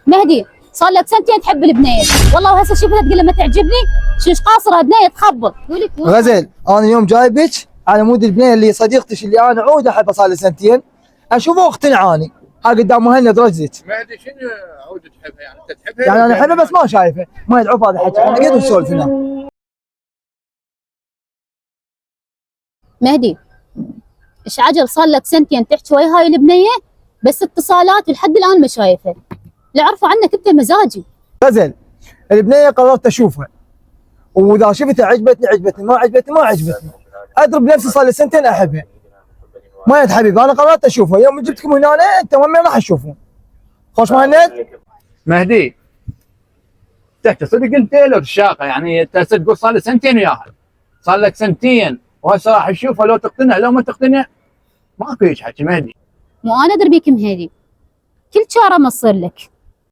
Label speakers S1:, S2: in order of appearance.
S1: مهدي صار لك سنتين تحب البنيه، والله وهسه شفتها تقول لما تعجبني شوش قاصره بنيه تخبط. يقولك
S2: غزل انا اليوم جايبك على مود البنيه اللي صديقتك اللي انا عود احبها صار لي سنتين، اشوفه واقتنع اني. ها قدام مهند رجلك.
S3: مهدي شنو عود تحبها؟ يعني انت تحبها؟
S2: يعني انا احبها بس ما شايفه، ما يدعو هذا الحكي، احنا قاعد نسولف هنا.
S1: مهدي ايش عجب صار لك سنتين تحكي ويا هاي البنيه بس اتصالات ولحد الان ما شايفه، اللي اعرفه عنك انت مزاجي.
S2: غزل البنيه قررت اشوفها، واذا شفتها عجبتني عجبتني، ما عجبتني ما عجبتني. اضرب نفسي صار لي سنتين احبها. ما يد حبيبي انا قررت اشوفها، يوم جبتكم هنا انت هم راح تشوفون. خوش مهند.
S3: مهدي تحكي صدق انت لو الشاقه، يعني انت تقول صار لي سنتين وياها، صار لك سنتين وهسه راح تشوفها، لو تقتنع لو ما تقتنع ماكو هيك حكي. مهدي
S1: مو انا ادري بيك مهدي، كل شاره ما تصير لك.